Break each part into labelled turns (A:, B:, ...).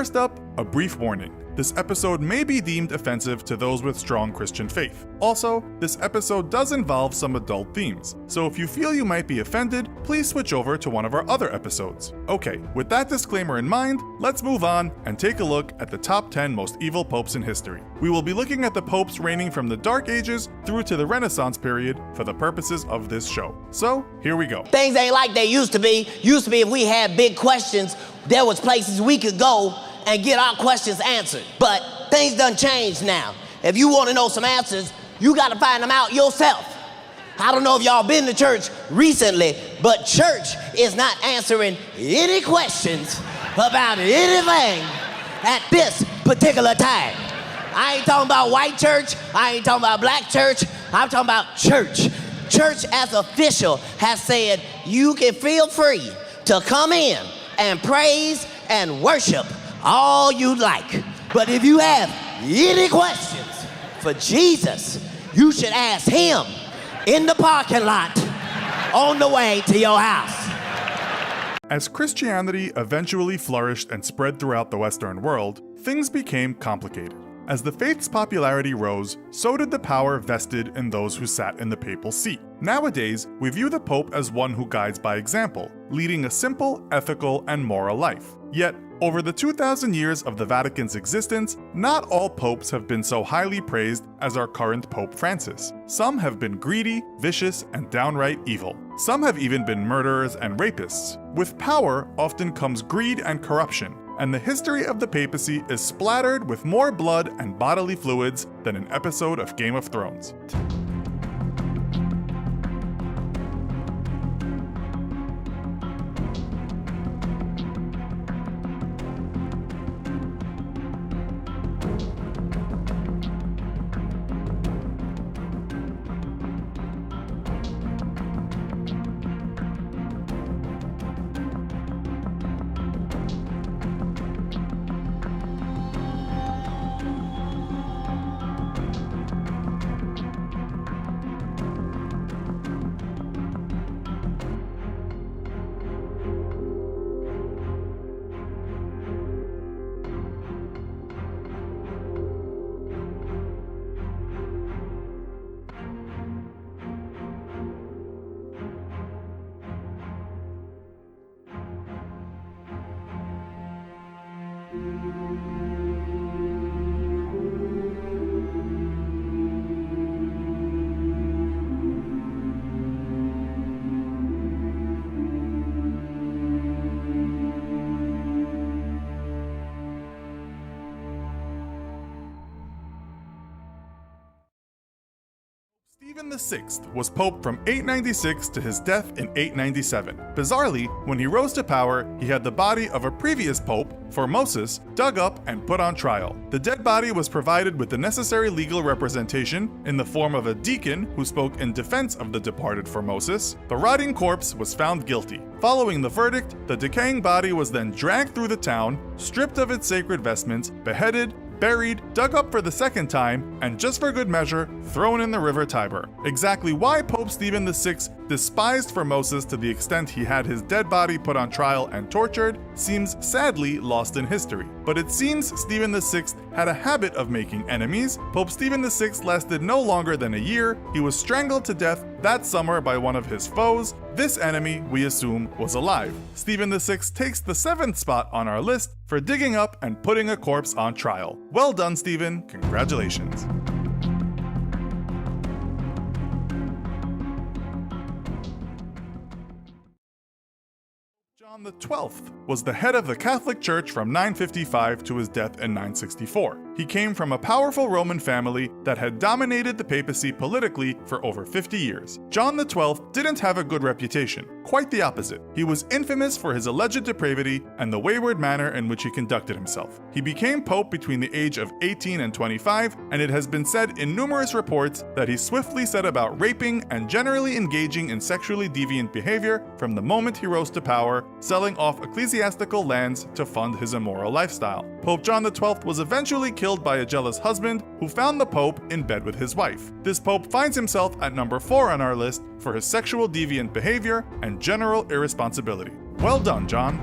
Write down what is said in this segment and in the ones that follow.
A: First up, a brief warning. This episode may be deemed offensive to those with strong Christian faith. Also, this episode does involve some adult themes, so if you feel you might be offended, please switch over to one of our other episodes. Okay, with that disclaimer in mind, let's move on and take a look at the top 10 most evil popes in history. We will be looking at the popes reigning from the Dark Ages through to the Renaissance period for the purposes of this show. So, here we go.
B: Things ain't like they used to be. Used to be if we had big questions, there was places we could go and get our questions answered. But things done changed now. If you want to know some answers, you got to find them out yourself. I don't know if y'all been to church recently, but church is not answering any questions about anything at this particular time. I ain't talking about white church, I ain't talking about black church, I'm talking about church. Church as official has said you can feel free to come in and praise and worship all you like. But if you have any questions for Jesus, you should ask him in the parking lot on the way to your house.
A: As Christianity eventually flourished and spread throughout the Western world, things became complicated. As the faith's popularity rose, so did the power vested in those who sat in the papal seat. Nowadays, we view the Pope as one who guides by example, leading a simple, ethical, and moral life. Yet, over the 2,000 years of the Vatican's existence, not all popes have been so highly praised as our current Pope Francis. Some have been greedy, vicious, and downright evil. Some have even been murderers and rapists. With power often comes greed and corruption, and the history of the papacy is splattered with more blood and bodily fluids than an episode of Game of Thrones. Stephen VI was pope from 896 to his death in 897. Bizarrely, when he rose to power, he had the body of a previous pope, Formosus, dug up and put on trial. The dead body was provided with the necessary legal representation in the form of a deacon who spoke in defense of the departed Formosus. The rotting corpse was found guilty. Following the verdict, the decaying body was then dragged through the town, stripped of its sacred vestments, beheaded, buried, dug up for the second time, and just for good measure, thrown in the river Tiber. Exactly why Pope Stephen VI despised Formosus to the extent he had his dead body put on trial and tortured seems sadly lost in history. But it seems Stephen VI had a habit of making enemies. Pope Stephen VI lasted no longer than a year. He was strangled to death that summer by one of his foes. This enemy, we assume, was alive. Stephen VI takes the 7th spot on our list for digging up and putting a corpse on trial. Well done, Stephen. Congratulations. John XII was the head of the Catholic Church from 955 to his death in 964. He came from a powerful Roman family that had dominated the papacy politically for over 50 years. John XII didn't have a good reputation, quite the opposite. He was infamous for his alleged depravity and the wayward manner in which he conducted himself. He became pope between the age of 18 and 25, and it has been said in numerous reports that he swiftly set about raping and generally engaging in sexually deviant behavior from the moment he rose to power, selling off ecclesiastical lands to fund his immoral lifestyle. Pope John XII was eventually killed by a jealous husband who found the Pope in bed with his wife. This Pope finds himself at number 4 on our list for his sexual deviant behavior and general irresponsibility. Well done, John.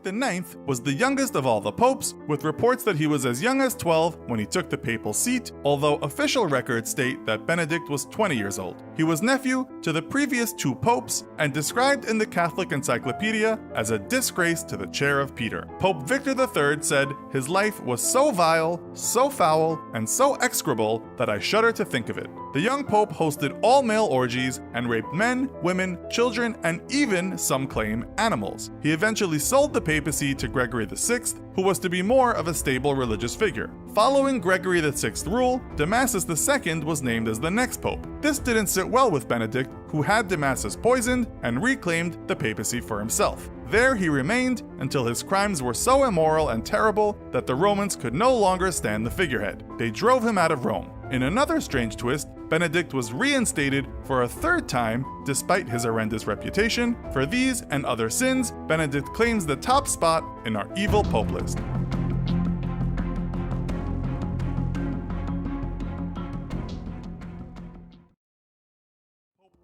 A: IX was the youngest of all the popes, with reports that he was as young as 12 when he took the papal seat, although official records state that Benedict was 20 years old. He was nephew to the previous 2 popes and described in the Catholic Encyclopedia as a disgrace to the chair of Peter. Pope Victor III said, "His life was so vile, so foul, and so execrable that I shudder to think of it." The young pope hosted all-male orgies and raped men, women, children, and even, some claim, animals. He eventually sold the papacy to Gregory VI, who was to be more of a stable religious figure. Following Gregory VI's rule, Damasus II was named as the next pope. This didn't sit well with Benedict, who had Damasus poisoned and reclaimed the papacy for himself. There he remained until his crimes were so immoral and terrible that the Romans could no longer stand the figurehead. They drove him out of Rome. In another strange twist, Benedict was reinstated for a 3rd time despite his horrendous reputation. For these and other sins, Benedict claims the top spot in our evil pope list.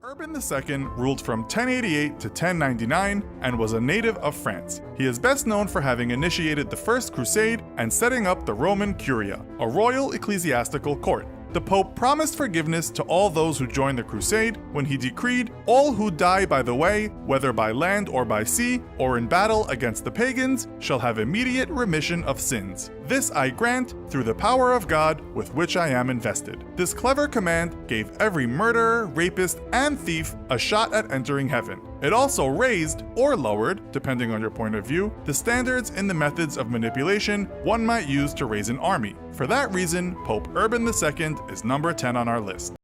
A: Urban II ruled from 1088 to 1099 and was a native of France. He is best known for having initiated the First Crusade and setting up the Roman Curia, a royal ecclesiastical court. The Pope promised forgiveness to all those who joined the crusade when he decreed, "All who die by the way, whether by land or by sea, or in battle against the pagans, shall have immediate remission of sins. This I grant through the power of God with which I am invested." This clever command gave every murderer, rapist, and thief a shot at entering heaven. It also raised, or lowered, depending on your point of view, the standards in the methods of manipulation one might use to raise an army. For that reason, Pope Urban II is number 10 on our list.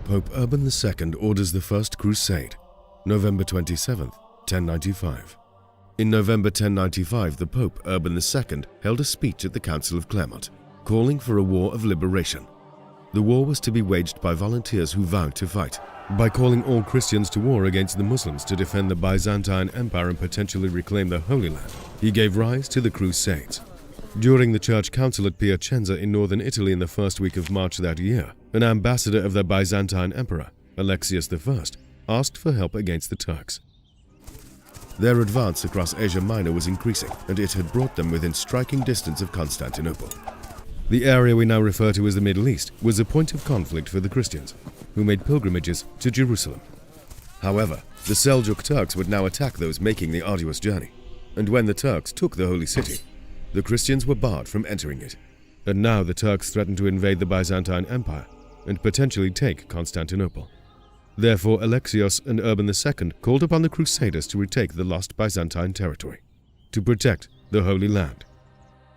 C: Pope Urban II orders the First Crusade, November 27, 1095. In November 1095, the Pope Urban II held a speech at the Council of Clermont, calling for a war of liberation. The war was to be waged by volunteers who vowed to fight. By calling all Christians to war against the Muslims to defend the Byzantine Empire and potentially reclaim the Holy Land, he gave rise to the Crusades. During the church council at Piacenza in northern Italy in the first week of March that year, an ambassador of the Byzantine Emperor, Alexius I, asked for help against the Turks. Their advance across Asia Minor was increasing, and it had brought them within striking distance of Constantinople. The area we now refer to as the Middle East was a point of conflict for the Christians, who made pilgrimages to Jerusalem. However, the Seljuk Turks would now attack those making the arduous journey, and when the Turks took the Holy City, the Christians were barred from entering it. And now the Turks threatened to invade the Byzantine Empire and potentially take Constantinople. Therefore, Alexios and Urban II called upon the Crusaders to retake the lost Byzantine territory, to protect the Holy Land.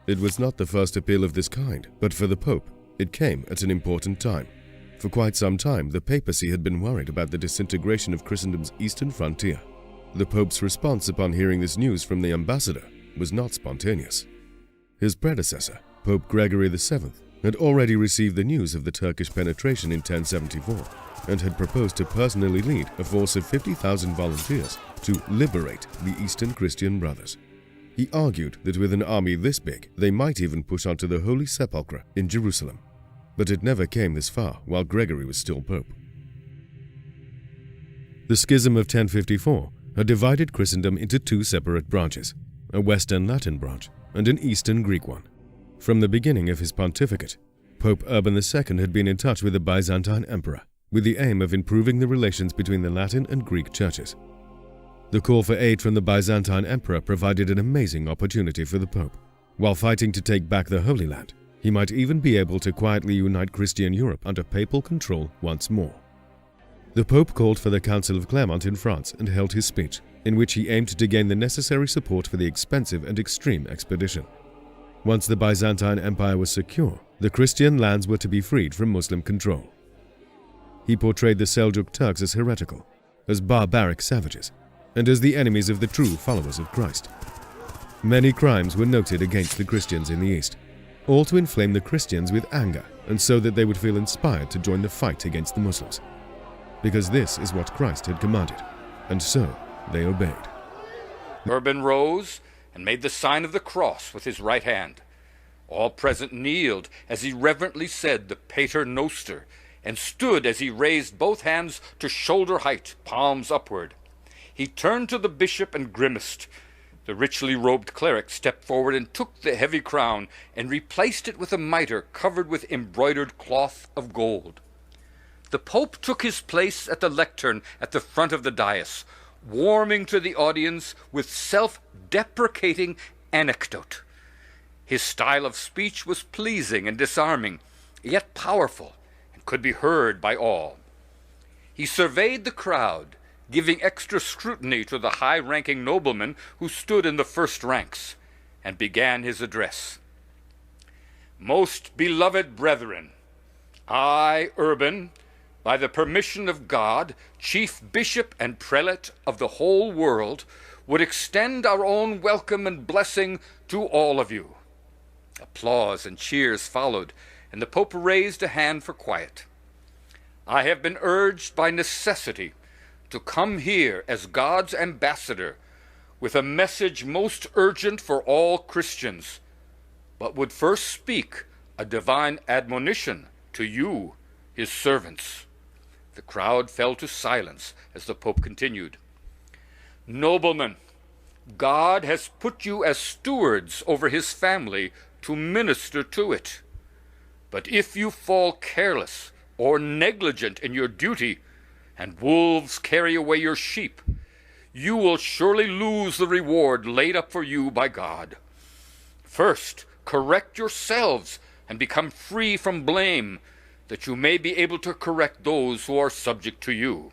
C: It was not the first appeal of this kind, but for the Pope, it came at an important time. For quite some time, the papacy had been worried about the disintegration of Christendom's eastern frontier. The Pope's response upon hearing this news from the ambassador was not spontaneous. His predecessor, Pope Gregory VII, had already received the news of the Turkish penetration in 1074 and had proposed to personally lead a force of 50,000 volunteers to liberate the Eastern Christian brothers. He argued that with an army this big, they might even push onto the Holy Sepulchre in Jerusalem. But it never came this far while Gregory was still Pope. The Schism of 1054 had divided Christendom into 2 separate branches, a Western Latin branch and an Eastern Greek one. From the beginning of his pontificate, Pope Urban II had been in touch with the Byzantine Emperor, with the aim of improving the relations between the Latin and Greek churches. The call for aid from the Byzantine Emperor provided an amazing opportunity for the Pope. While fighting to take back the Holy Land, he might even be able to quietly unite Christian Europe under papal control once more. The Pope called for the Council of Clermont in France and held his speech, in which he aimed to gain the necessary support for the expensive and extreme expedition. Once the Byzantine Empire was secure, the Christian lands were to be freed from Muslim control. He portrayed the Seljuk Turks as heretical, as barbaric savages, and as the enemies of the true followers of Christ. Many crimes were noted against the Christians in the East, all to inflame the Christians with anger and so that they would feel inspired to join the fight against the Muslims. Because this is what Christ had commanded, and so they obeyed.
D: Urban rose and made the sign of the cross with his right hand. All present kneeled as he reverently said the Pater Noster, and stood as he raised both hands to shoulder height, palms upward. He turned to the bishop and grimaced, The richly robed cleric stepped forward and took the heavy crown and replaced it with a mitre covered with embroidered cloth of gold. The Pope took his place at the lectern at the front of the dais, warming to the audience with self-deprecating anecdote. His style of speech was pleasing and disarming, yet powerful, and could be heard by all. He surveyed the crowd, giving extra scrutiny to the high-ranking nobleman who stood in the first ranks, and began his address. Most beloved brethren, I, Urban, by the permission of God, chief bishop and prelate of the whole world, would extend our own welcome and blessing to all of you. Applause and cheers followed, and the Pope raised a hand for quiet. I have been urged by necessity to come here as God's ambassador with a message most urgent for all Christians, but would first speak a divine admonition to you, his servants. The crowd fell to silence as the Pope continued. Noblemen, God has put you as stewards over his family to minister to it. But if you fall careless or negligent in your duty, and wolves carry away your sheep, you will surely lose the reward laid up for you by God. First, correct yourselves and become free from blame, that you may be able to correct those who are subject to you.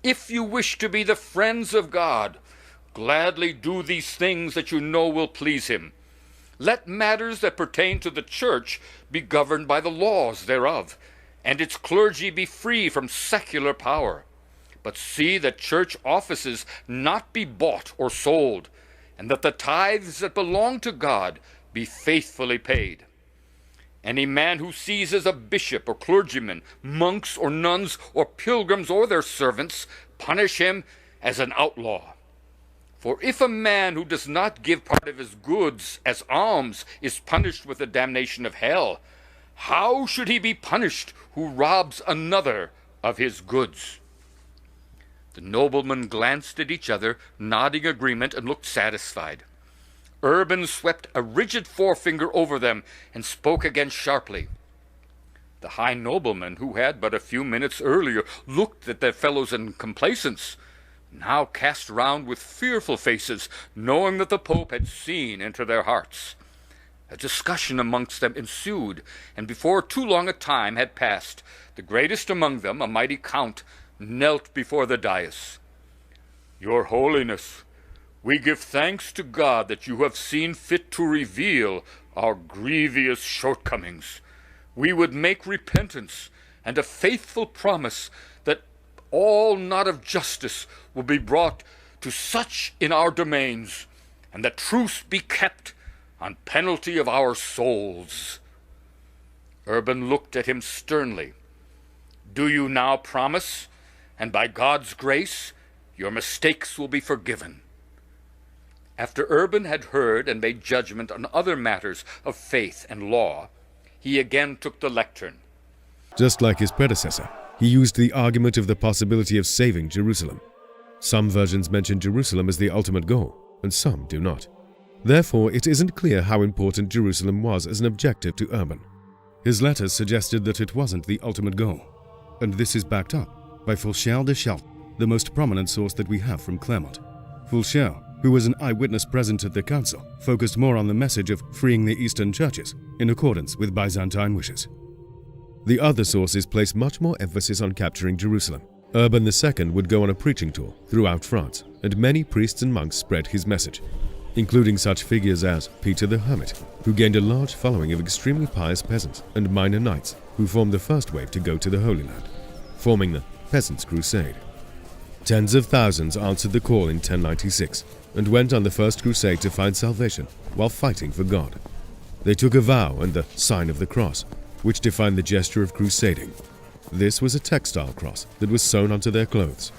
D: If you wish to be the friends of God, gladly do these things that you know will please him. Let matters that pertain to the church be governed by the laws thereof, and its clergy be free from secular power. But see that church offices not be bought or sold, and that the tithes that belong to God be faithfully paid. Any man who seizes a bishop or clergyman, monks or nuns or pilgrims or their servants, punish him as an outlaw. For if a man who does not give part of his goods as alms is punished with the damnation of hell, how should he be punished who robs another of his goods? The noblemen glanced at each other, nodding agreement, and looked satisfied. Urban swept a rigid forefinger over them and spoke again sharply. The high nobleman, who had but a few minutes earlier looked at their fellows in complacence, now cast round with fearful faces, knowing that the Pope had seen into their hearts. A discussion amongst them ensued, and before too long a time had passed, the greatest among them, a mighty count, knelt before the dais. Your Holiness, we give thanks to God that you have seen fit to reveal our grievous shortcomings. We would make repentance and a faithful promise that all knot of justice will be brought to such in our domains, and that truce be kept on penalty of our souls. Urban looked at him sternly. Do you now promise, and by God's grace, your mistakes will be forgiven? After Urban had heard and made judgment on other matters of faith and law, he again took the lectern.
C: Just like his predecessor, he used the argument of the possibility of saving Jerusalem. Some versions mention Jerusalem as the ultimate goal, and some do not. Therefore, it isn't clear how important Jerusalem was as an objective to Urban. His letters suggested that it wasn't the ultimate goal, and this is backed up by Fulcher de Chalt, the most prominent source that we have from Clermont. Fulcher, who was an eyewitness present at the council, focused more on the message of freeing the Eastern churches in accordance with Byzantine wishes. The other sources place much more emphasis on capturing Jerusalem. Urban II would go on a preaching tour throughout France, and many priests and monks spread his message, including such figures as Peter the Hermit, who gained a large following of extremely pious peasants, and minor knights, who formed the first wave to go to the Holy Land, forming the Peasants' Crusade. Tens of thousands answered the call in 1096 and went on the First Crusade to find salvation while fighting for God. They took a vow and the sign of the cross, which defined the gesture of crusading. This was a textile cross that was sewn onto their clothes.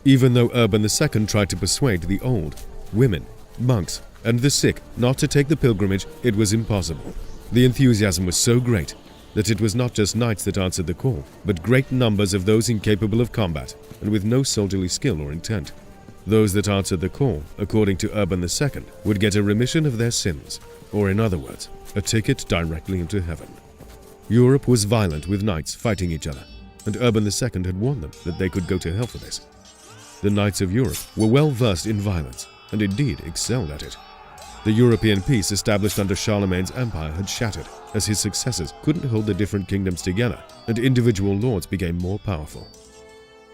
C: Even though Urban II tried to persuade the old, women, monks, and the sick not to take the pilgrimage, it was impossible. The enthusiasm was so great that it was not just knights that answered the call, but great numbers of those incapable of combat and with no soldierly skill or intent. Those that answered the call, according to Urban II, would get a remission of their sins, or in other words, a ticket directly into heaven. Europe was violent with knights fighting each other, and Urban II had warned them that they could go to hell for this. The knights of Europe were well versed in violence, and indeed excelled at it. The European peace established under Charlemagne's empire had shattered, as his successors couldn't hold the different kingdoms together, and individual lords became more powerful.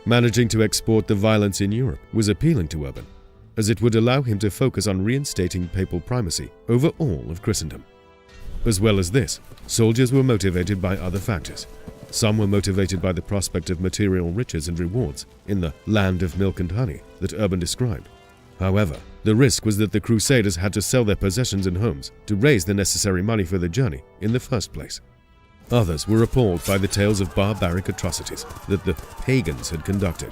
C: Managing to export the violence in Europe was appealing to Urban, as it would allow him to focus on reinstating papal primacy over all of Christendom. As well as this, soldiers were motivated by other factors. Some were motivated by the prospect of material riches and rewards in the land of milk and honey that Urban described. However, the risk was that the Crusaders had to sell their possessions and homes to raise the necessary money for the journey in the first place. Others were appalled by the tales of barbaric atrocities that the pagans had conducted.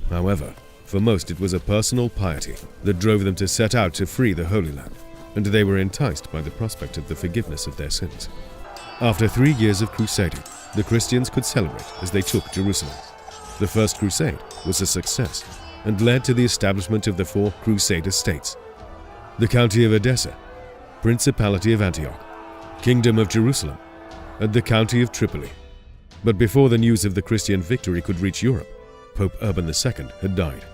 C: However, for most it was a personal piety that drove them to set out to free the Holy Land, and they were enticed by the prospect of the forgiveness of their sins. After 3 years of crusading, the Christians could celebrate as they took Jerusalem. The First Crusade was a success and led to the establishment of the 4 Crusader states: the County of Edessa, Principality of Antioch, Kingdom of Jerusalem, and the County of Tripoli. But before the news of the Christian victory could reach Europe, Pope Urban II had died.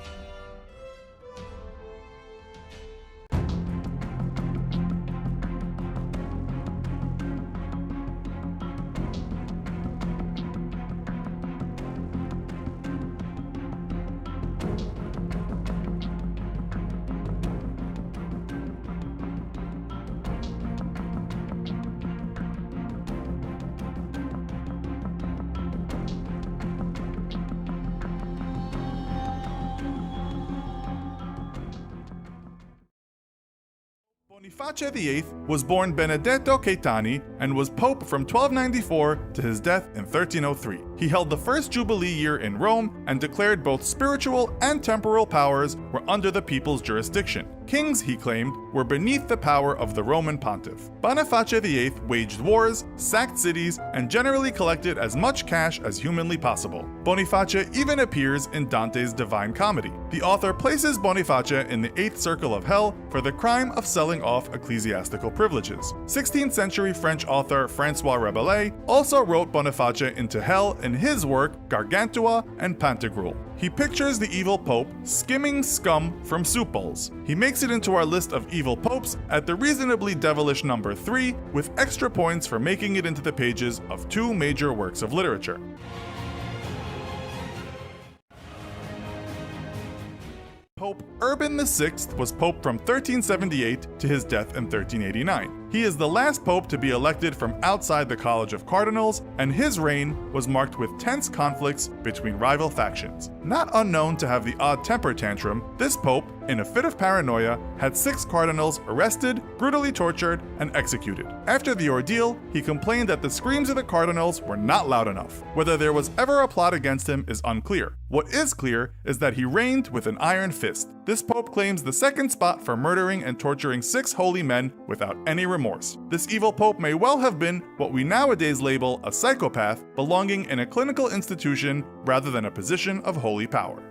A: Boniface VIII was born Benedetto Caetani and was pope from 1294 to his death in 1303. He held the first Jubilee year in Rome and declared both spiritual and temporal powers were under the people's jurisdiction. Kings, he claimed, were beneath the power of the Roman pontiff. Boniface VIII waged wars, sacked cities, and generally collected as much cash as humanly possible. Boniface even appears in Dante's Divine Comedy. The author places Boniface in the 8th circle of hell for the crime of selling off ecclesiastical privileges. 16th century French author François Rabelais also wrote Boniface into hell in his work Gargantua and Pantagruel. He pictures the evil pope skimming scum from soup bowls. He makes it into our list of evil popes at the reasonably devilish number 3, with extra points for making it into the pages of 2 major works of literature. Pope Urban VI was pope from 1378 to his death in 1389. He is the last pope to be elected from outside the College of Cardinals, and his reign was marked with tense conflicts between rival factions. Not unknown to have the odd temper tantrum, this pope, in a fit of paranoia, had 6 cardinals arrested, brutally tortured, and executed. After the ordeal, he complained that the screams of the cardinals were not loud enough. Whether there was ever a plot against him is unclear. What is clear is that he reigned with an iron fist. This pope claims the 2nd spot for murdering and torturing 6 holy men without any remorse. This evil pope may well have been what we nowadays label a psychopath belonging in a clinical institution rather than a position of holy power.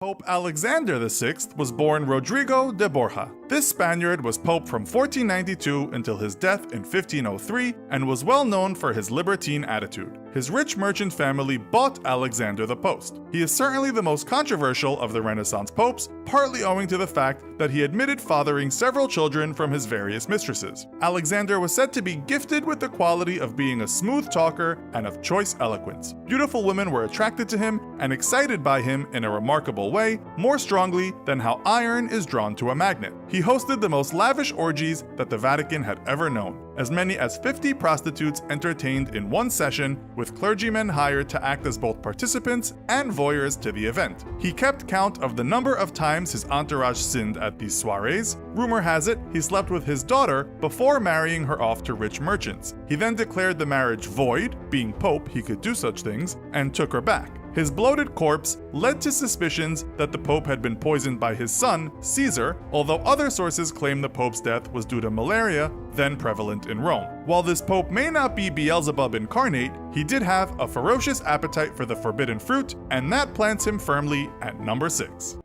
A: Pope Alexander VI was born Rodrigo de Borja. This Spaniard was pope from 1492 until his death in 1503 and was well known for his libertine attitude. His rich merchant family bought Alexander the post. He is certainly the most controversial of the Renaissance popes, partly owing to the fact that he admitted fathering several children from his various mistresses. Alexander was said to be gifted with the quality of being a smooth talker and of choice eloquence. Beautiful women were attracted to him and excited by him in a remarkable way, more strongly than how iron is drawn to a magnet. He hosted the most lavish orgies that the Vatican had ever known. As many as 50 prostitutes entertained in one session, with clergymen hired to act as both participants and voyeurs to the event. He kept count of the number of times his entourage sinned at these soirees. Rumor has it he slept with his daughter before marrying her off to rich merchants. He then declared the marriage void, being pope he could do such things, and took her back. His bloated corpse led to suspicions that the Pope had been poisoned by his son, Caesar, although other sources claim the Pope's death was due to malaria, then prevalent in Rome. While this Pope may not be Beelzebub incarnate, he did have a ferocious appetite for the forbidden fruit, and that plants him firmly at number 6.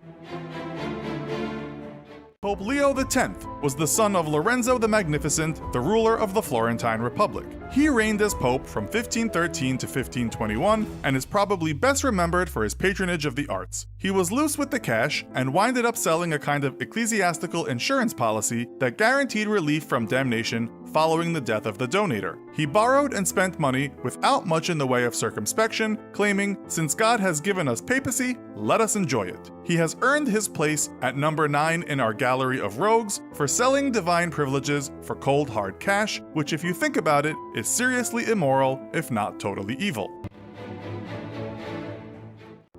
A: Pope Leo X was the son of Lorenzo the Magnificent, the ruler of the Florentine Republic. He reigned as pope from 1513 to 1521 and is probably best remembered for his patronage of the arts. He was loose with the cash and winded up selling a kind of ecclesiastical insurance policy that guaranteed relief from damnation following the death of the donator. He borrowed and spent money without much in the way of circumspection, claiming, "Since God has given us papacy, let us enjoy it." He has earned his place at number 9 in our gallery of rogues for selling divine privileges for cold hard cash, which if you think about it, is seriously immoral, if not totally evil.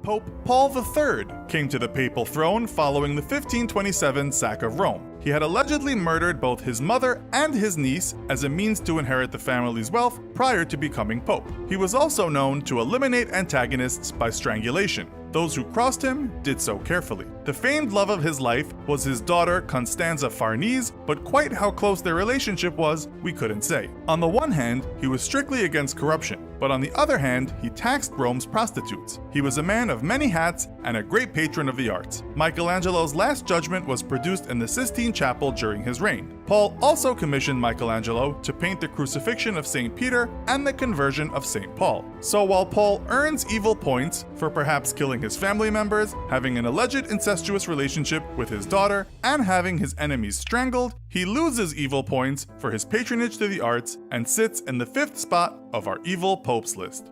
A: Pope Paul III came to the papal throne following the 1527 sack of Rome. He had allegedly murdered both his mother and his niece as a means to inherit the family's wealth prior to becoming pope. He was also known to eliminate antagonists by strangulation. Those who crossed him did so carefully. The famed love of his life was his daughter Constanza Farnese, but quite how close their relationship was, we couldn't say. On the one hand, he was strictly against corruption, but on the other hand, he taxed Rome's prostitutes. He was a man of many hats and a great patron of the arts. Michelangelo's Last Judgment was produced in the Sistine Chapel during his reign. Paul also commissioned Michelangelo to paint the crucifixion of St. Peter and the conversion of St. Paul. So while Paul earns evil points for perhaps killing his family members, having an alleged incestuous relationship with his daughter, and having his enemies strangled, he loses evil points for his patronage to the arts and sits in the 5th spot of our evil popes list.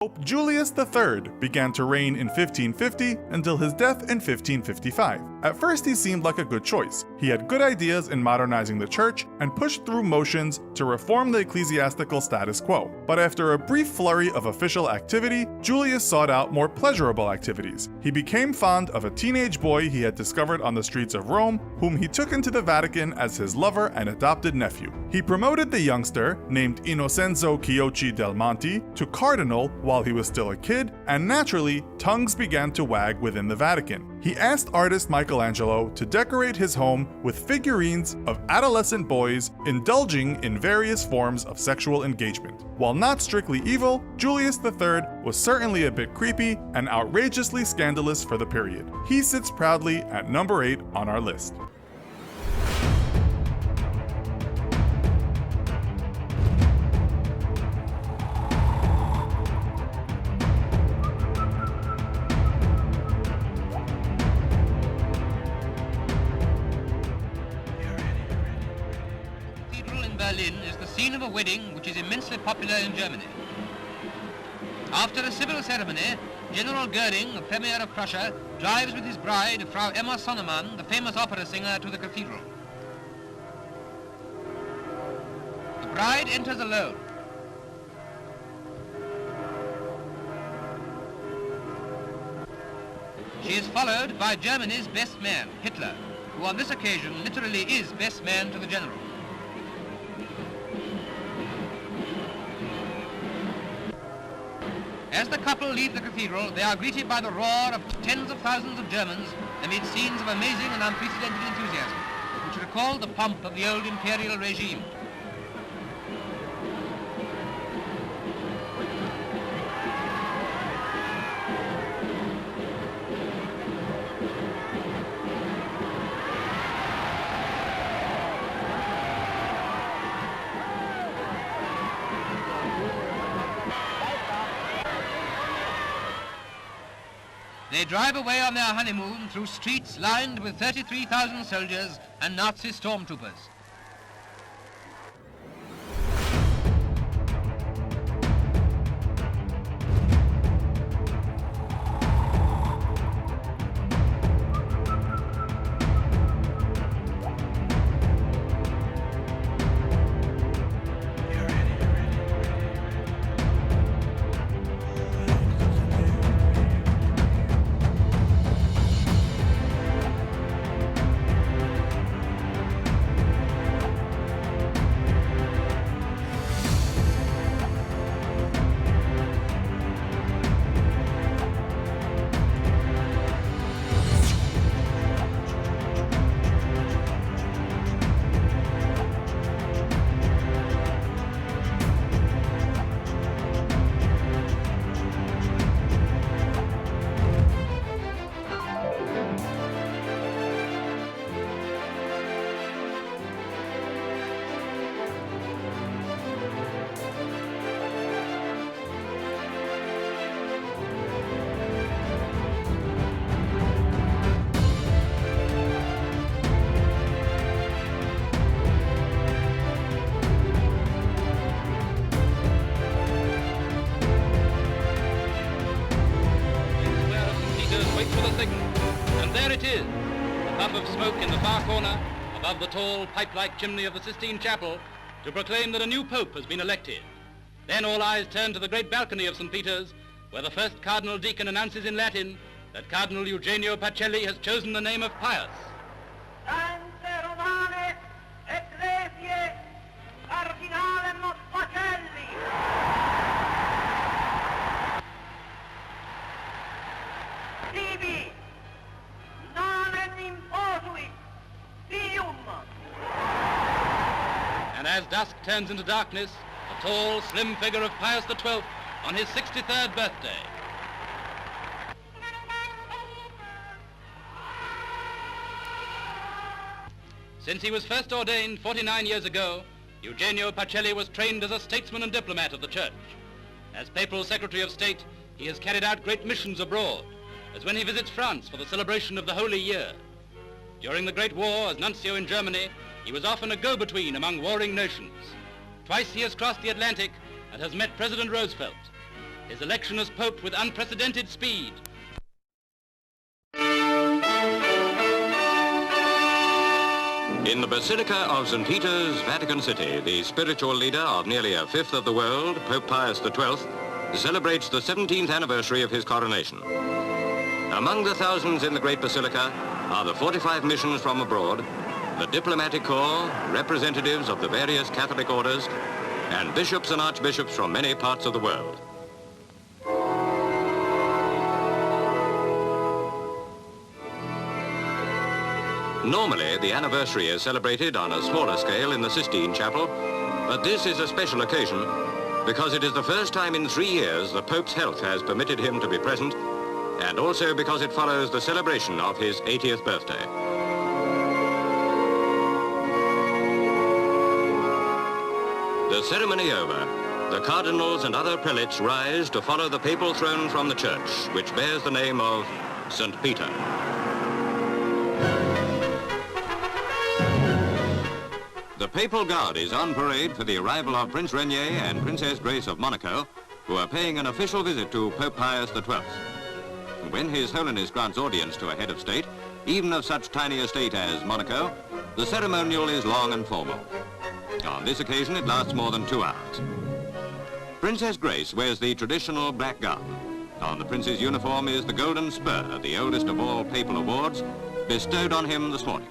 A: Pope Julius III began to reign in 1550 until his death in 1555. At first, he seemed like a good choice. He had good ideas in modernizing the church and pushed through motions to reform the ecclesiastical status quo. But after a brief flurry of official activity, Julius sought out more pleasurable activities. He became fond of a teenage boy he had discovered on the streets of Rome, whom he took into the Vatican as his lover and adopted nephew. He promoted the youngster, named Innocenzo Chiocci del Monte, to cardinal while he was still a kid, and naturally, tongues began to wag within the Vatican. He asked artist Michelangelo to decorate his home with figurines of adolescent boys indulging in various forms of sexual engagement. While not strictly evil, Julius III was certainly a bit creepy and outrageously scandalous for the period. He sits proudly at number 8 on our list.
E: Berlin is the scene of a wedding which is immensely popular in Germany. After a civil ceremony, General Goering, the Premier of Prussia, drives with his bride, Frau Emma Sonnemann, the famous opera singer, to the cathedral. The bride enters alone. She is followed by Germany's best man, Hitler, who on this occasion literally is best man to the general. As the couple leave the cathedral, they are greeted by the roar of tens of thousands of Germans amid scenes of amazing and unprecedented enthusiasm, which recall the pomp of the old imperial regime. They drive away on their honeymoon through streets lined with 33,000 soldiers and Nazi stormtroopers. signal. And there it is, a puff of smoke in the far corner, above the tall pipe-like chimney of the Sistine Chapel, to proclaim that a new pope has been elected. Then all eyes turn to the great balcony of St. Peter's, where the first cardinal deacon announces in Latin that Cardinal Eugenio Pacelli has chosen the name of Pius.
F: Tante Romane Ecclesiae Cardinalem Pacelli. Tibi nomen imposuit Fium.
E: And as dusk turns into darkness, a tall, slim figure of Pius XII on his 63rd birthday. Since he was first ordained 49 years ago, Eugenio Pacelli was trained as a statesman and diplomat of the Church. As Papal Secretary of State, he has carried out great missions abroad, as when he visits France for the celebration of the Holy Year. During the Great War, as nuncio in Germany, he was often a go-between among warring nations. Twice he has crossed the Atlantic and has met President Roosevelt. His election as Pope with unprecedented speed.
G: In the Basilica of St. Peter's, Vatican City, the spiritual leader of nearly a fifth of the world, Pope Pius XII, celebrates the 17th anniversary of his coronation. Among the thousands in the Great Basilica are the 45 missions from abroad, the diplomatic corps, representatives of the various Catholic orders, and bishops and archbishops from many parts of the world. Normally, the anniversary is celebrated on a smaller scale in the Sistine Chapel, but this is a special occasion because it is the first time in 3 years the Pope's health has permitted him to be present, and also because it follows the celebration of his 80th birthday. The ceremony over, the cardinals and other prelates rise to follow the papal throne from the church, which bears the name of St. Peter. The Papal Guard is on parade for the arrival of Prince Rainier and Princess Grace of Monaco, who are paying an official visit to Pope Pius XII. When His Holiness grants audience to a head of state, even of such tiny a state as Monaco, the ceremonial is long and formal. On this occasion, it lasts more than 2 hours. Princess Grace wears the traditional black gown. On the prince's uniform is the Golden Spur, the oldest of all papal awards, bestowed on him this morning.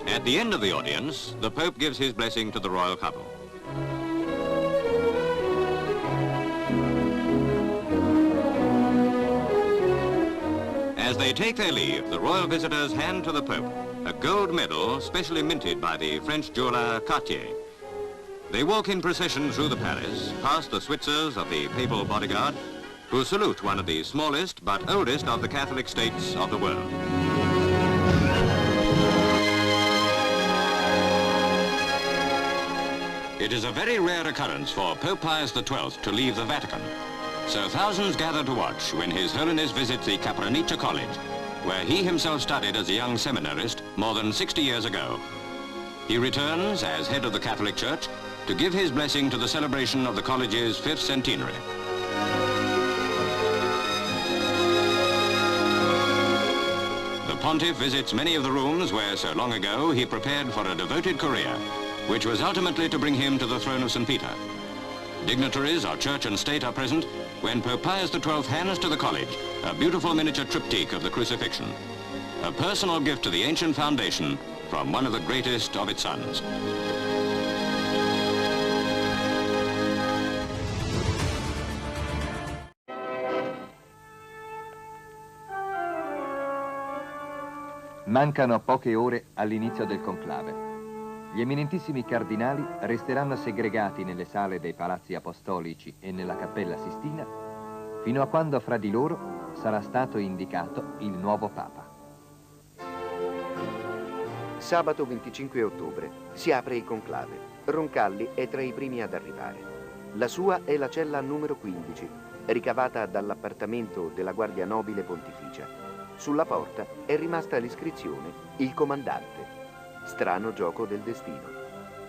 G: At the end of the audience, the Pope gives his blessing to the royal couple. As they take their leave, the royal visitors hand to the Pope a gold medal specially minted by the French jeweler Cartier. They walk in procession through the palace, past the Switzers of the papal bodyguard, who salute one of the smallest but oldest of the Catholic states of the world. It is a very rare occurrence for Pope Pius XII to leave the Vatican, so thousands gather to watch when His Holiness visits the Capranica College, where he himself studied as a young seminarist more than 60 years ago. He returns, as head of the Catholic Church, to give his blessing to the celebration of the college's 5th centenary. The Pontiff visits many of the rooms where so long ago he prepared for a devoted career, which was ultimately to bring him to the throne of St. Peter. Dignitaries of church and state are present when Pope Pius XII hands to the college a beautiful miniature triptych of the crucifixion, a personal gift to the ancient foundation from one of the greatest of its sons.
H: Mancano poche ore all'inizio del conclave. Gli eminentissimi cardinali resteranno segregati nelle sale dei palazzi apostolici e nella Cappella Sistina fino a quando fra di loro sarà stato indicato il nuovo Papa.
I: Sabato 25 ottobre si apre il conclave. Roncalli è tra i primi ad arrivare. La sua è la cella numero 15, ricavata dall'appartamento della Guardia Nobile Pontificia. Sulla porta è rimasta l'iscrizione «Il Comandante». Strano gioco del destino.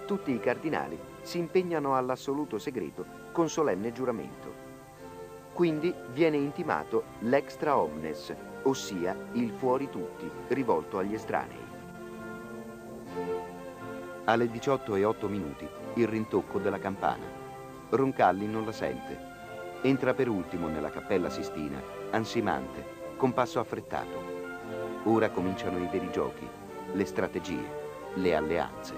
I: Tutti i cardinali si impegnano all'assoluto segreto con solenne giuramento. Quindi viene intimato l'extra omnes, ossia il fuori tutti, rivolto agli estranei. Alle 18:08 il rintocco della campana. Roncalli non la sente. Entra per ultimo nella Cappella Sistina, ansimante, con passo affrettato. Ora cominciano i veri giochi, le strategie, le alleanze.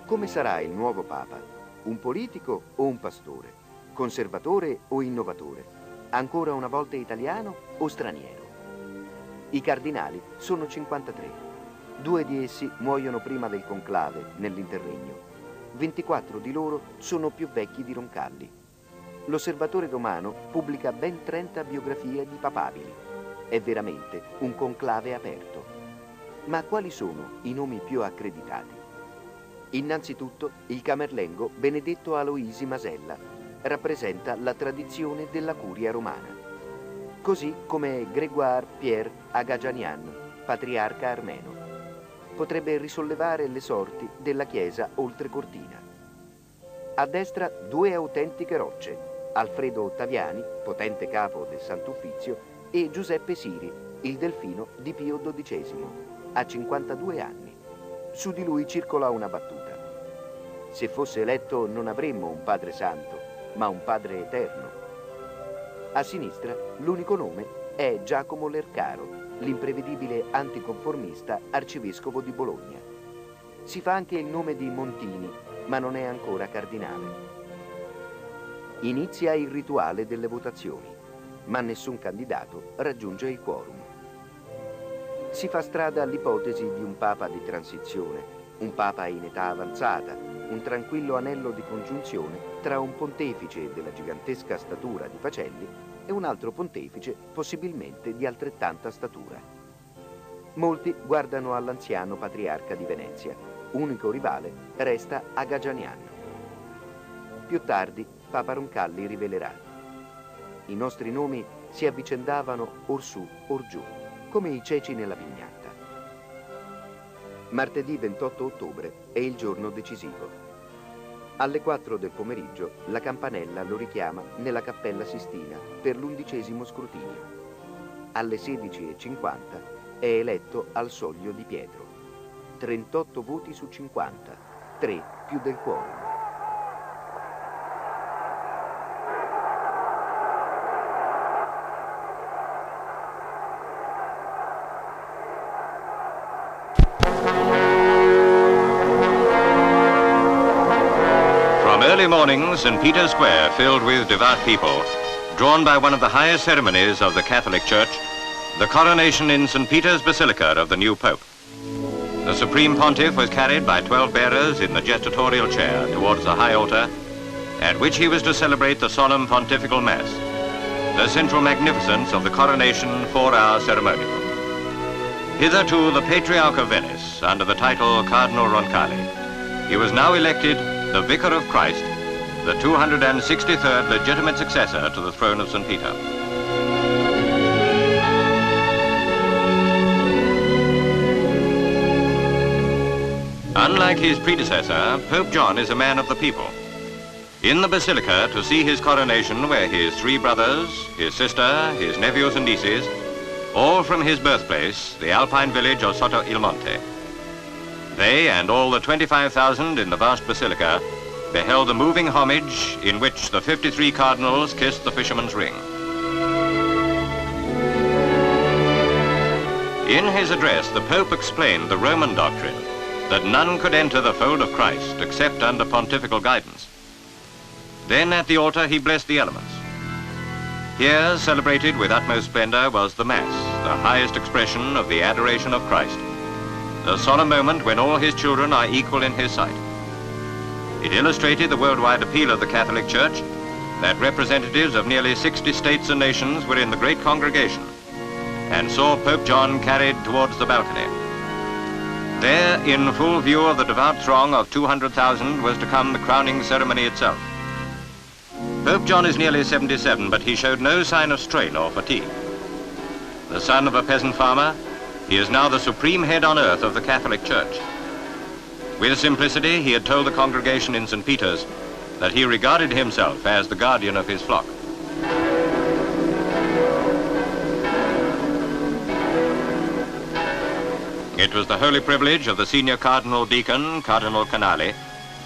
I: Come sarà il nuovo Papa? Un politico o un pastore? Conservatore o innovatore? Ancora una volta italiano o straniero? I cardinali sono 53. 2 di essi muoiono prima del conclave, nell'interregno. 24 di loro sono più vecchi di Roncalli. L'Osservatore Romano pubblica ben 30 biografie di papabili. È veramente un conclave aperto. Ma quali sono i nomi più accreditati? Innanzitutto il camerlengo Benedetto Aloisi Masella rappresenta la tradizione della curia romana, così come Grégoire Pierre Agagianian, patriarca armeno. Potrebbe risollevare le sorti della chiesa oltrecortina. A destra 2 autentiche rocce, Alfredo Ottaviani, potente capo del Sant'Uffizio, e Giuseppe Siri, il delfino di Pio XII, a 52 anni. Su di lui circola una battuta. Se fosse eletto non avremmo un padre santo, ma un padre eterno. A sinistra l'unico nome è Giacomo Lercaro, l'imprevedibile anticonformista arcivescovo di Bologna. Si fa anche il nome di Montini, ma non è ancora cardinale. Inizia il rituale delle votazioni, ma nessun candidato raggiunge il quorum. Si fa strada l'ipotesi di un papa di transizione, un papa in età avanzata, un tranquillo anello di congiunzione tra un pontefice della gigantesca statura di Pacelli e un altro pontefice possibilmente di altrettanta statura. Molti guardano all'anziano patriarca di Venezia, unico rivale resta Agagianian. Più tardi Papa Roncalli rivelerà: i nostri nomi si avvicendavano or su or giù, come i ceci nella vignatta. Martedì 28 ottobre è il giorno decisivo. Alle 4 del pomeriggio la campanella lo richiama nella Cappella Sistina per l'11° scrutinio. Alle 16:50 è eletto al soglio di Pietro. 38 voti su 50, 3 più del quorum.
G: Early morning, St. Peter's Square filled with devout people, drawn by one of the highest ceremonies of the Catholic Church, the coronation in St. Peter's Basilica of the new Pope. The Supreme Pontiff was carried by 12 bearers in the gestatorial chair towards the high altar, at which he was to celebrate the solemn pontifical mass, the central magnificence of the coronation 4-hour ceremonial. Hitherto the Patriarch of Venice, under the title Cardinal Roncalli, he was now elected the Vicar of Christ, the 263rd legitimate successor to the throne of St. Peter. Unlike his predecessor, Pope John is a man of the people. In the Basilica to see his coronation were his 3 brothers, his sister, his nephews and nieces, all from his birthplace, the Alpine village of Sotto il Monte. They and all the 25,000 in the vast basilica beheld the moving homage in which the 53 cardinals kissed the fisherman's ring. In his address, the Pope explained the Roman doctrine that none could enter the fold of Christ except under pontifical guidance. Then at the altar he blessed the elements. Here, celebrated with utmost splendor, was the Mass, the highest expression of the adoration of Christ, a solemn moment when all his children are equal in his sight. It illustrated the worldwide appeal of the Catholic Church that representatives of nearly 60 states and nations were in the great congregation and saw Pope John carried towards the balcony. There, in full view of the devout throng of 200,000, was to come the crowning ceremony itself. Pope John is nearly 77, but he showed no sign of strain or fatigue. The son of a peasant farmer, he is now the supreme head on earth of the Catholic Church. With simplicity, he had told the congregation in St. Peter's that he regarded himself as the guardian of his flock. It was the holy privilege of the senior cardinal deacon, Cardinal Canali,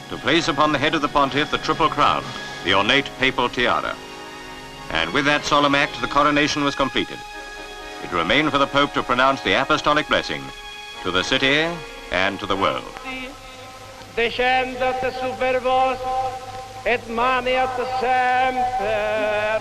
G: to place upon the head of the pontiff the triple crown, the ornate papal tiara. And with that solemn act, the coronation was completed. It remained for the Pope to pronounce the apostolic blessing to the city and to the world.
F: Descendat super vos et maneat semper.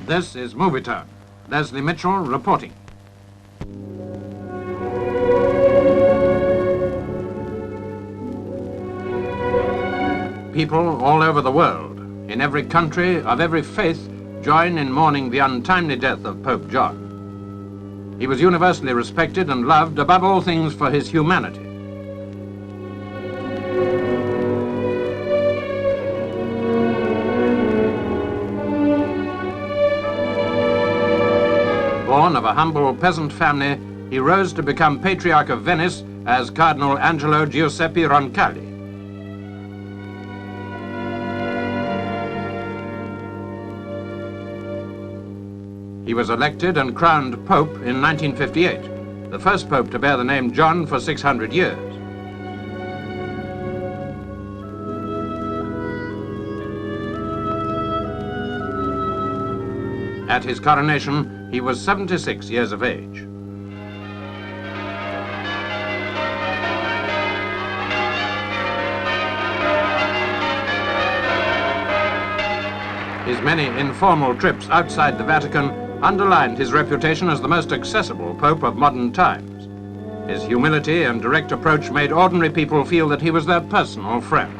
J: This is Movie Time. Leslie Mitchell reporting. People all over the world, in every country, of every faith, join in mourning the untimely death of Pope John. He was universally respected and loved above all things for his humanity. Born of a humble peasant family, he rose to become Patriarch of Venice as Cardinal Angelo Giuseppe Roncalli. He was elected and crowned Pope in 1958, the first Pope to bear the name John for 600 years. At his coronation, he was 76 years of age. His many informal trips outside the Vatican underlined his reputation as the most accessible Pope of modern times. His humility and direct approach made ordinary people feel that he was their personal friend.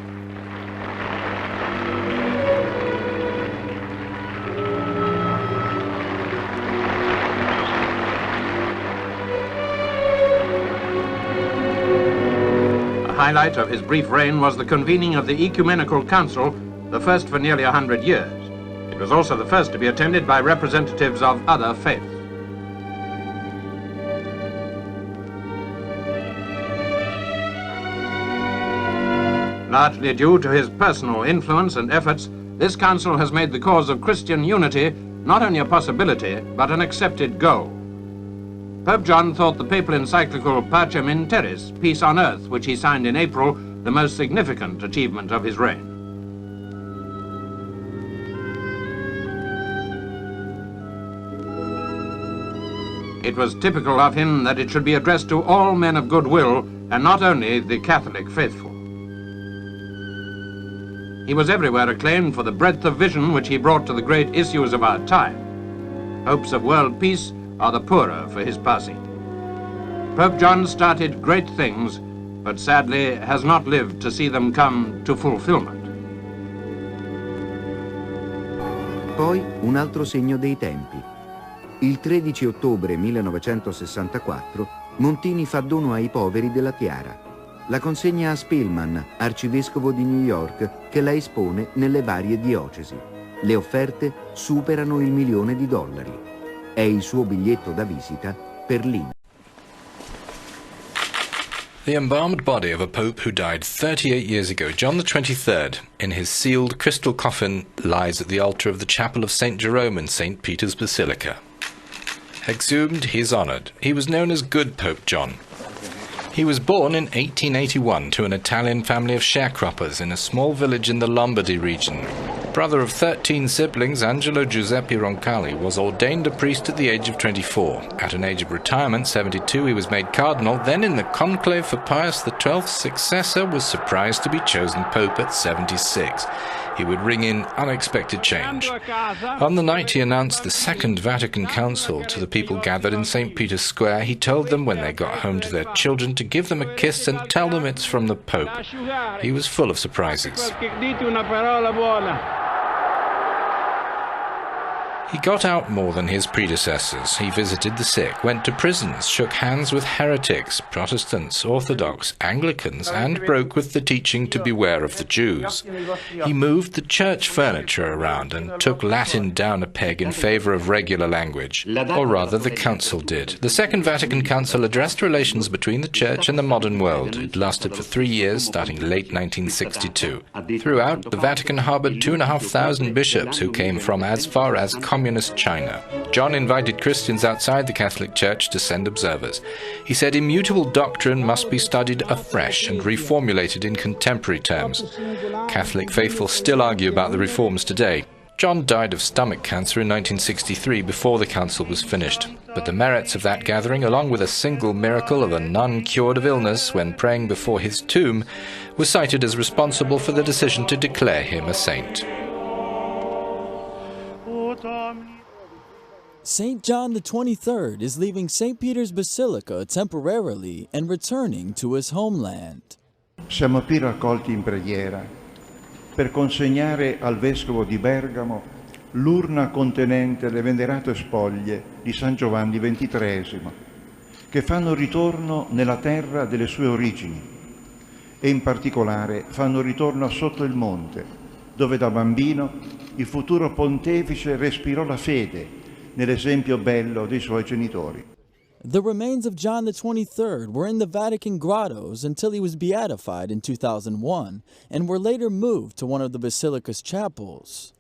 J: A highlight of his brief reign was the convening of the Ecumenical Council, the first for nearly 100 years. It was also the first to be attended by representatives of other faiths. Largely due to his personal influence and efforts, this council has made the cause of Christian unity not only a possibility, but an accepted goal. Pope John thought the papal encyclical Pacem in Terris, Peace on Earth, which he signed in April, the most significant achievement of his reign. It was typical of him that it should be addressed to all men of goodwill and not only the Catholic faithful. He was everywhere acclaimed for the breadth of vision which he brought to the great issues of our time. Hopes of world peace are the poorer for his passing. Pope John started great things, but sadly has not lived to see them come to fulfillment.
I: poi un altro segno dei tempi. Il 13 ottobre 1964 Montini fa dono ai poveri della tiara. La consegna a Spillman, arcivescovo di New York, che la espone nelle varie diocesi. Le offerte superano il $1.000.000. È il suo biglietto da visita per l'India.
K: The embalmed body of a pope who died 38 years ago, John the 23rd, in his sealed crystal coffin, lies at the altar of the chapel of St. Jerome in St. Peter's Basilica. Exhumed, he is honoured. He was known as Good Pope John. He was born in 1881 to an Italian family of sharecroppers in a small village in the Lombardy region. Brother of 13 siblings, Angelo Giuseppe Roncalli was ordained a priest at the age of 24. At an age of retirement, 72, he was made cardinal. Then in the conclave for Pius XII's successor, was surprised to be chosen pope at 76. He would ring in unexpected change. On the night he announced the Second Vatican Council to the people gathered in St. Peter's Square, he told them when they got home to their children to give them a kiss and tell them it's from the Pope. He was full of surprises. He got out more than his predecessors. He visited the sick, went to prisons, shook hands with heretics, Protestants, Orthodox, Anglicans, and broke with the teaching to beware of the Jews. He moved the church furniture around and took Latin down a peg in favor of regular language. Or rather, the Council did. The Second Vatican Council addressed relations between the Church and the modern world. It lasted for 3 years, starting late 1962. Throughout, the Vatican harbored 2,500 bishops who came from as far as Communist China. John invited Christians outside the Catholic Church to send observers. He said immutable doctrine must be studied afresh and reformulated in contemporary terms. Catholic faithful still argue about the reforms today. John died of stomach cancer in 1963 before the council was finished. But the merits of that gathering, along with a single miracle of a nun cured of illness when praying before his tomb, was cited as responsible for the decision to declare him a saint.
L: St. John the 23rd is leaving St. Peter's Basilica temporarily and returning to his homeland.
M: Siamo qui raccolti in preghiera per consegnare al Vescovo di Bergamo l'urna contenente le venerate spoglie di San Giovanni XXIII, che fanno ritorno nella terra delle sue origini e in particolare fanno ritorno sotto il monte, dove da bambino il futuro pontefice respirò la fede nell'esempio bello dei suoi genitori.
L: The remains of John the 23rd were in the Vatican grottos until he was beatified in 2001 and were later moved to one of the basilica's chapels.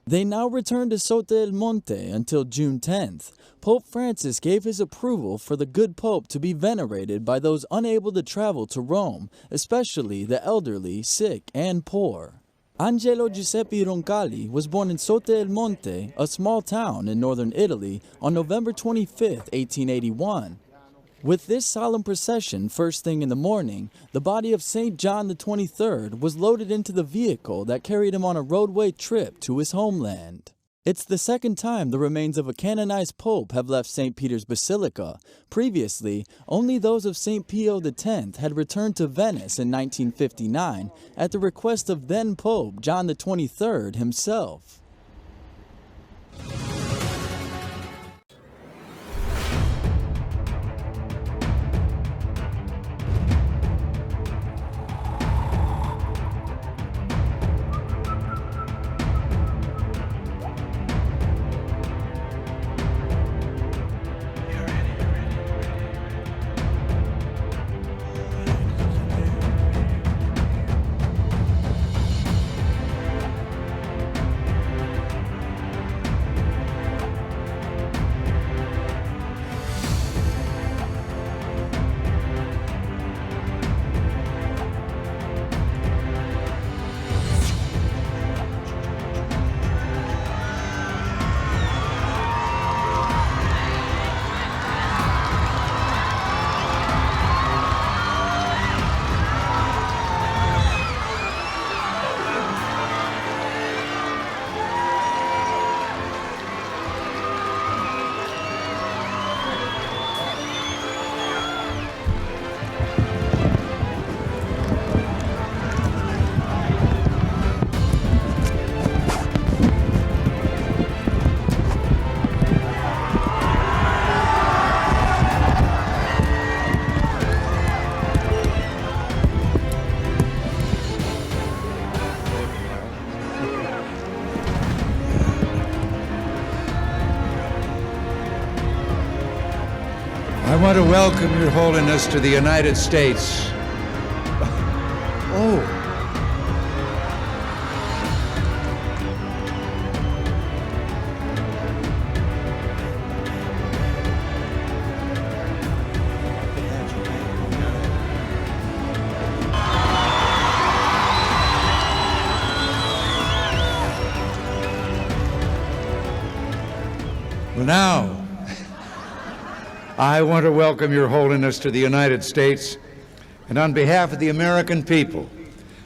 L: They now return to Sotto del Monte until June 10th. Pope Francis gave his approval for the good pope to be venerated by those unable to travel to Rome, especially the elderly, sick, and poor. Angelo Giuseppe Roncalli was born in Sotto del Monte, a small town in northern Italy, on November 25, 1881. With this solemn procession first thing in the morning, the body of St. John the 23rd was loaded into the vehicle that carried him on a roadway trip to his homeland. It's the second time the remains of a canonized pope have left St. Peter's Basilica. Previously, only those of St. Pio X had returned to Venice in 1959 at the request of then Pope John the 23rd himself.
N: want to welcome Your Holiness to the United States. Oh. Well, now, I want to welcome Your Holiness to the United States, and on behalf of the American people,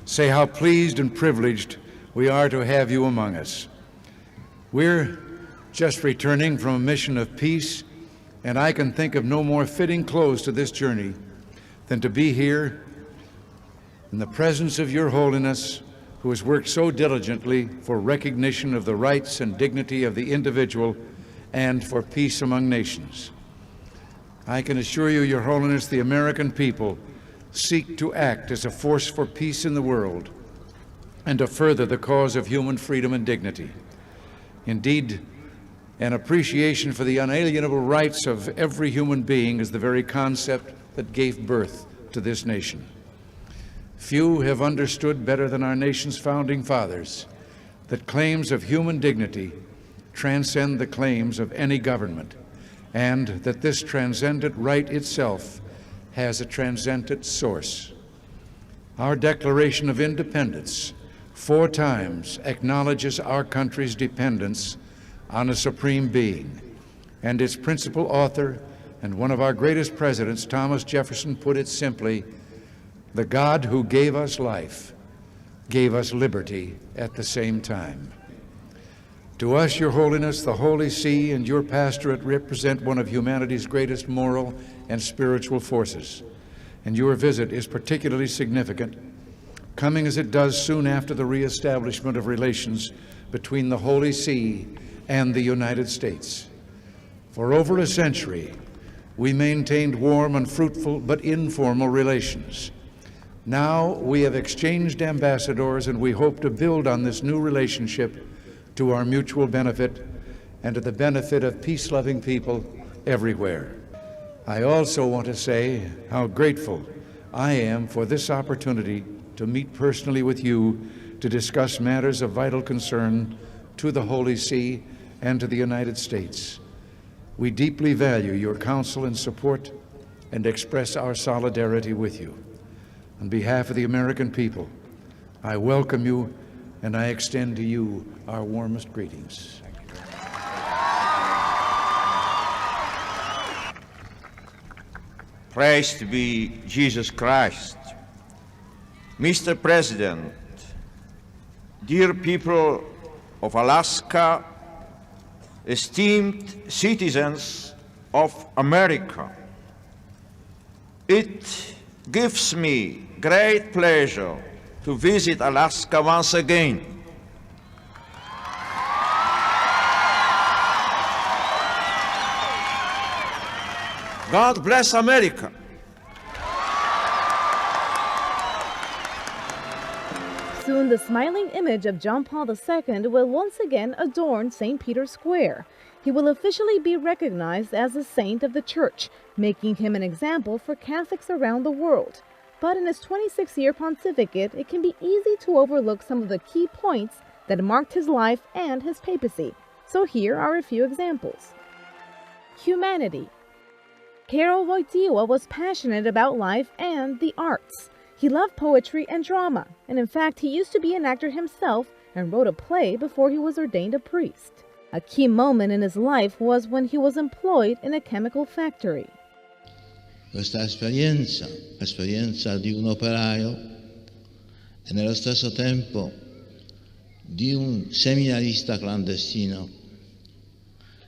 N: say how pleased and privileged we are to have you among us. We're just returning from a mission of peace, and I can think of no more fitting close to this journey than to be here in the presence of Your Holiness, who has worked so diligently for recognition of the rights and dignity of the individual and for peace among nations. I can assure you, Your Holiness, the American people seek to act as a force for peace in the world and to further the cause of human freedom and dignity. Indeed, an appreciation for the unalienable rights of every human being is the very concept that gave birth to this nation. Few have understood better than our nation's founding fathers that claims of human dignity transcend the claims of any government, and that this transcendent right itself has a transcendent source. Our Declaration of Independence 4 times acknowledges our country's dependence on a supreme being, and its principal author and one of our greatest presidents, Thomas Jefferson, put it simply, "The God who gave us life gave us liberty at the same time." To us, Your Holiness, the Holy See and your pastorate represent one of humanity's greatest moral and spiritual forces, and your visit is particularly significant, coming as it does soon after the reestablishment of relations between the Holy See and the United States. For over a century, we maintained warm and fruitful but informal relations. Now we have exchanged ambassadors, and we hope to build on this new relationship to our mutual benefit and to the benefit of peace-loving people everywhere. I also want to say how grateful I am for this opportunity to meet personally with you to discuss matters of vital concern to the Holy See and to the United States. We deeply value your counsel and support and express our solidarity with you. On behalf of the American people, I welcome you and I extend to you our warmest greetings.
O: Praised be Jesus Christ. Mr. President, dear people of Alaska, esteemed citizens of America, it gives me great pleasure to visit Alaska once again. God bless America.
P: Soon the smiling image of John Paul II will once again adorn St. Peter's Square. He will officially be recognized as a saint of the Church, making him an example for Catholics around the world. But in his 26-year pontificate, it can be easy to overlook some of the key points that marked his life and his papacy. So here are a few examples. Humanity. Karol Wojtyła was passionate about life and the arts. He loved poetry and drama, and in fact, he used to be an actor himself and wrote a play before he was ordained a priest. A key moment in his life was when he was employed in a chemical factory.
Q: Questa esperienza di un operaio e nello stesso tempo di un seminarista clandestino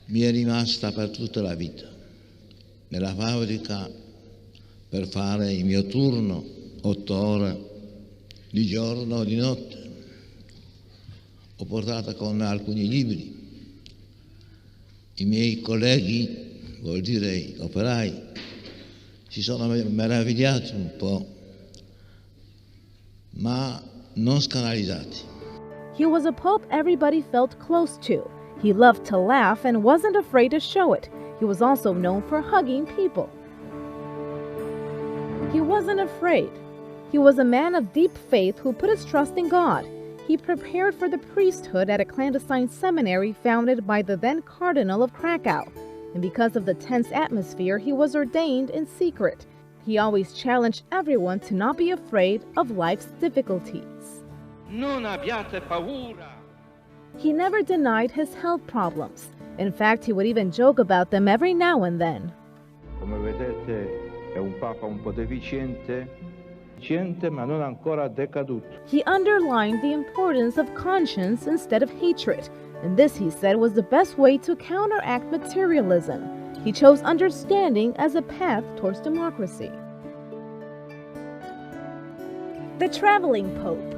Q: mi è rimasta per tutta la vita. Nella fabbrica per fare il mio turno, 8 ore di giorno o di notte. Ho portato con me alcuni libri. I miei colleghi, vuol dire gli operai, si sono meravigliati un po', ma non scandalizzati.
P: He was a pope everybody felt close to. He loved to laugh and wasn't afraid to show it. He was also known for hugging people. He wasn't afraid. He was a man of deep faith who put his trust in God. He prepared for the priesthood at a clandestine seminary founded by the then Cardinal of Krakow, and because of the tense atmosphere, he was ordained in secret. He always challenged everyone to not be afraid of life's difficulties.
F: Non abbiate paura.
P: He never denied his health problems. In fact, he would even joke about them every now and then.
R: Come vedete, è un papa un po' deficiente, ma non ancora decaduto.
P: He underlined the importance of conscience instead of hatred, and this, he said, was the best way to counteract materialism. He chose understanding as a path towards democracy. The traveling Pope.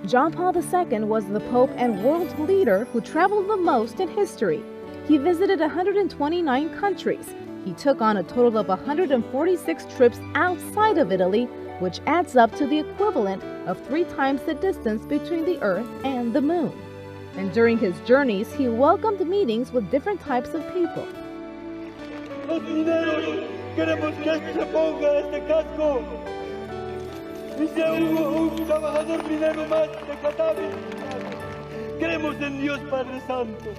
P: John Paul II was the Pope and world leader who traveled the most in history. He visited 129 countries. He took on a total of 146 trips outside of Italy, which adds up to the equivalent of 3 times the distance between the Earth and the Moon. And during his journeys, he welcomed meetings with different types of people.
F: Los mineros, queremos que se ponga este casco. Y sea un trabajador minero más de Catávia. Creemos en Dios Padre Santo.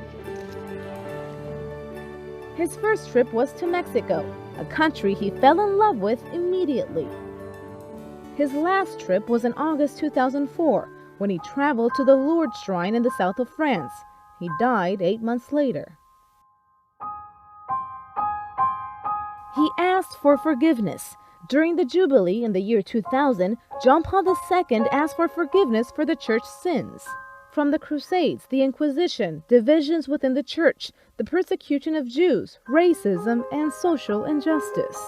P: His first trip was to Mexico, a country he fell in love with immediately. His last trip was in August 2004, when he traveled to the Lourdes Shrine in the south of France. He died 8 months later. He asked for forgiveness. During the Jubilee in the year 2000, John Paul II asked for forgiveness for the Church's sins. From the Crusades, the Inquisition, divisions within the Church, the persecution of Jews, racism, and social injustice.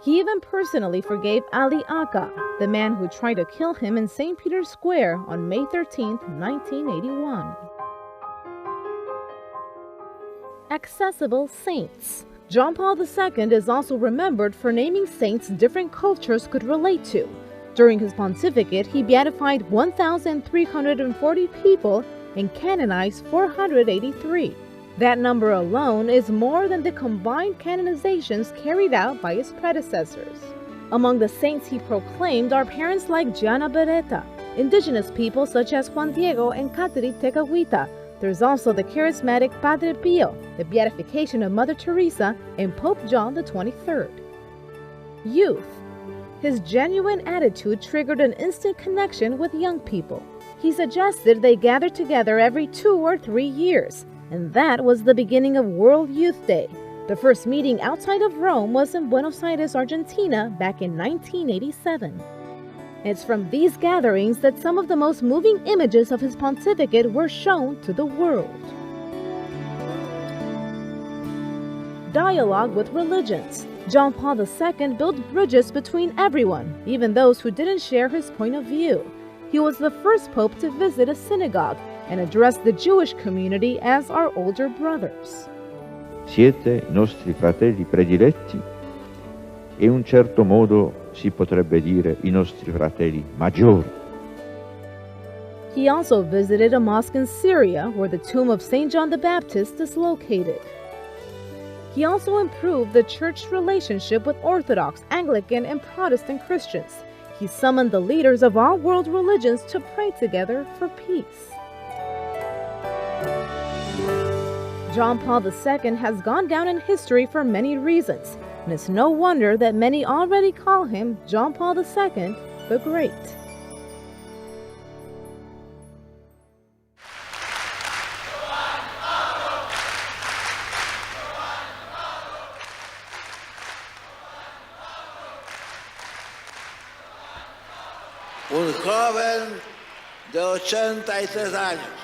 P: He even personally forgave Ali Aka, the man who tried to kill him in St. Peter's Square on May 13, 1981. Accessible saints. John Paul II is also remembered for naming saints different cultures could relate to. During his pontificate, he beatified 1,340 people and canonized 483. That number alone is more than the combined canonizations carried out by his predecessors. Among the saints he proclaimed are parents like Gianna Beretta, indigenous people such as Juan Diego and Kateri Tekahuita. There's also the charismatic Padre Pio, the beatification of Mother Teresa, and Pope John XXIII. Youth. His genuine attitude triggered an instant connection with young people. He suggested they gather together every 2 or 3 years, and that was the beginning of World Youth Day. The first meeting outside of Rome was in Buenos Aires, Argentina, back in 1987. It's from these gatherings that some of the most moving images of his pontificate were shown to the world. Dialogue with religions. John Paul II built bridges between everyone, even those who didn't share his point of view. He was the first pope to visit a synagogue and address the Jewish community as our older brothers.
R: Siete nostri fratelli prediletti e in un certo modo si potrebbe dire i nostri fratelli maggiori.
P: He also visited a mosque in Syria where the tomb of St. John the Baptist is located. He also improved the church's relationship with Orthodox, Anglican, and Protestant Christians. He summoned the leaders of all world religions to pray together for peace. John Paul II has gone down in history for many reasons, and it's no wonder that many already call him John Paul II the Great.
Q: Un joven de 83 años.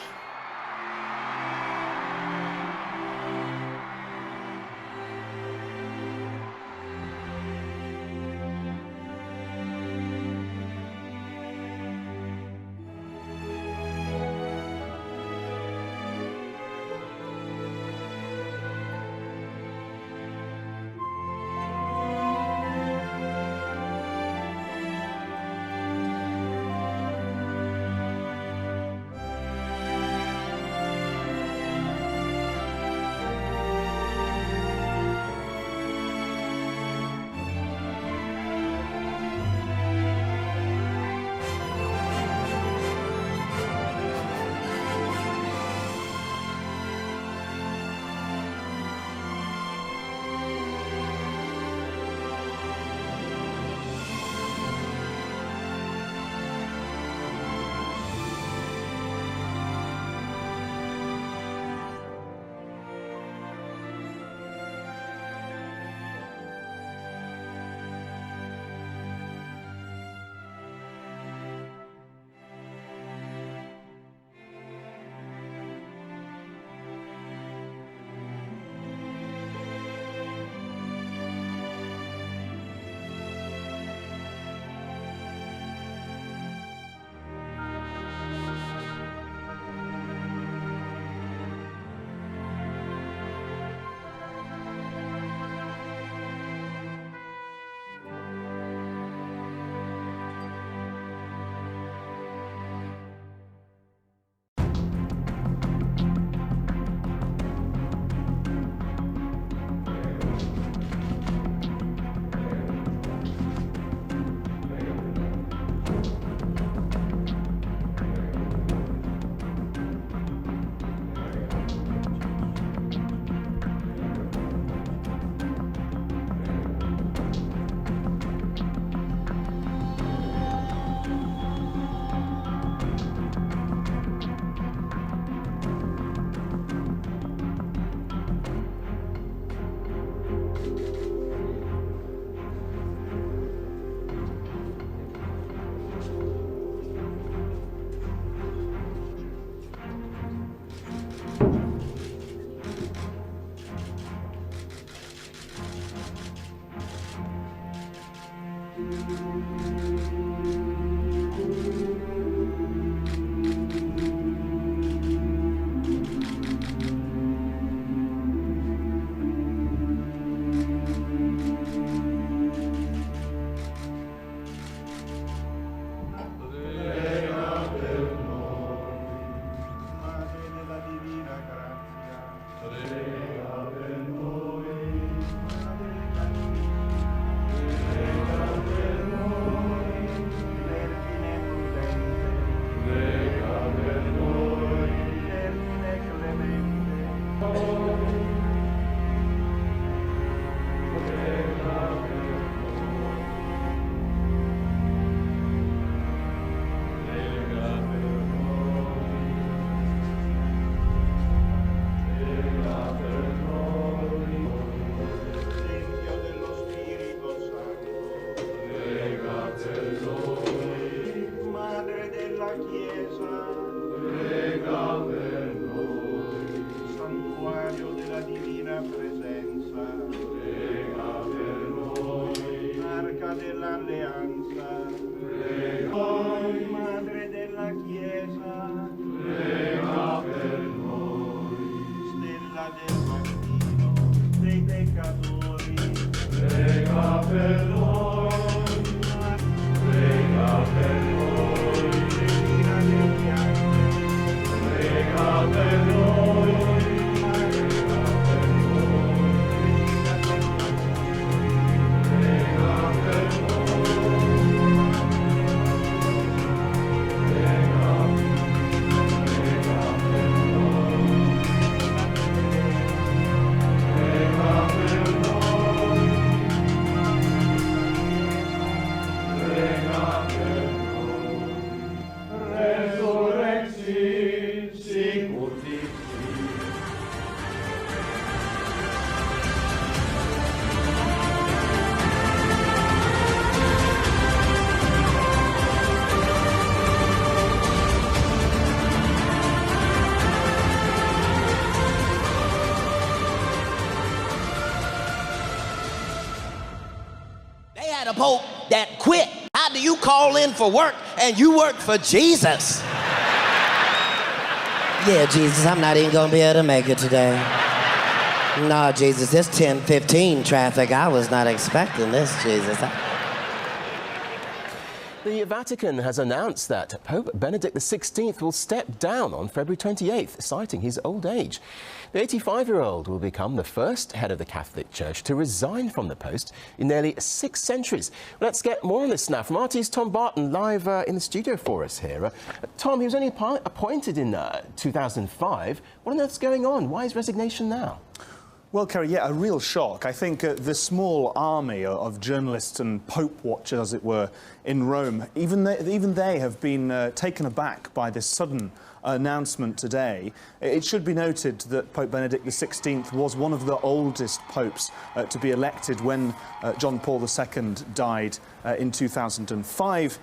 B: had a pope that quit. How do you call in for work and you work for Jesus? Yeah, Jesus, I'm not even gonna be able to make it today. No, Jesus, this 10:15 traffic, I was not expecting this, Jesus.
S: The Vatican has announced that Pope Benedict XVI will step down on February 28th, citing his old age. The 85-year-old will become the first head of the Catholic Church to resign from the post in nearly 6 centuries. Let's get more on this now from RT's Tom Barton, live in the studio for us here. Tom, he was only appointed in 2005. What on earth's going on? Why his resignation now?
T: Well, Kerry, yeah, a real shock. I think the small army of journalists and Pope watchers, as it were, in Rome, even they have been taken aback by this sudden announcement today. It should be noted that Pope Benedict XVI was one of the oldest popes to be elected when John Paul II died in 2005.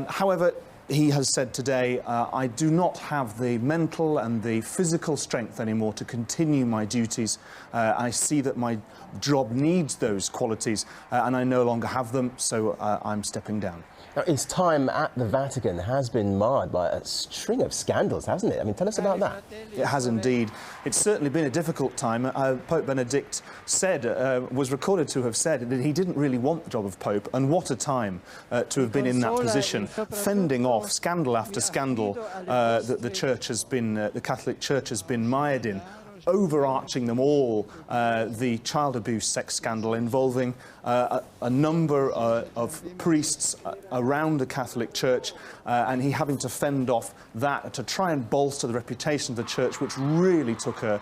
T: However, he has said today, I do not have the mental and the physical strength anymore to continue my duties. I see that my job needs those qualities and I no longer have them, so I'm stepping down.
S: Now, his time at the Vatican has been marred by a string of scandals, hasn't it? I mean, tell us about that.
T: It has indeed. It's certainly been a difficult time. Pope Benedict said, was recorded to have said that he didn't really want the job of Pope, and what a time to have been in that position, fending off scandal after scandal that the Church has been, the Catholic Church has been mired in. Overarching them all, the child abuse sex scandal involving a number of priests around the Catholic Church, and he having to fend off that to try and bolster the reputation of the Church, which really took a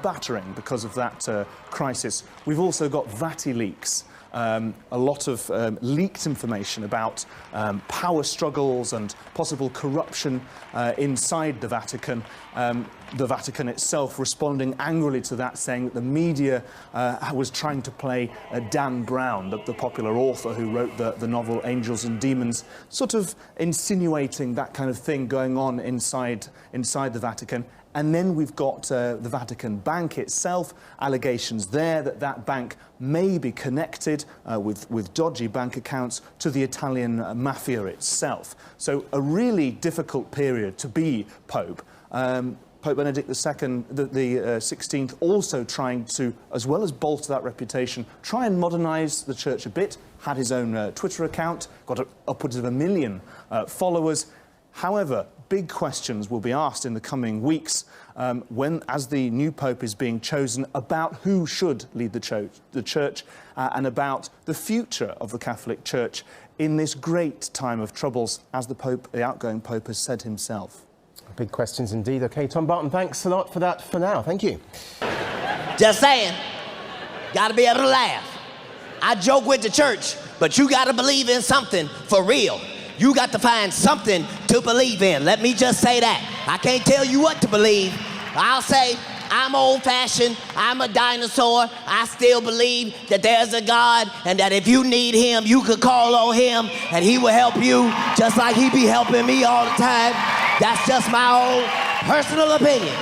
T: battering because of that crisis. We've also got VatiLeaks. A lot of leaked information about power struggles and possible corruption inside the Vatican. The Vatican itself responding angrily to that, saying that the media was trying to play Dan Brown, the popular author who wrote the novel Angels and Demons, sort of insinuating that kind of thing going on inside the Vatican. And then we've got the Vatican Bank itself, allegations there that bank may be connected with dodgy bank accounts to the Italian mafia itself. So a really difficult period to be Pope. Pope Benedict II, the 16th, also trying to, as well as bolster that reputation, try and modernise the Church a bit, had his own Twitter account, got upwards of 1 million followers. However, big questions will be asked in the coming weeks as the new Pope is being chosen about who should lead the Church and about the future of the Catholic Church in this great time of troubles, as the outgoing Pope has said himself.
S: Big questions indeed. OK, Tom Barton, thanks a lot for that for now. Thank you.
B: Just saying, gotta be able to laugh. I joke with the church, but you gotta believe in something for real. You got to find something to believe in. Let me just say that. I can't tell you what to believe. I'll say I'm old-fashioned, I'm a dinosaur. I still believe that there's a God and that if you need him, you could call on him and he will help you just like he be helping me all the time. That's just my own personal opinion.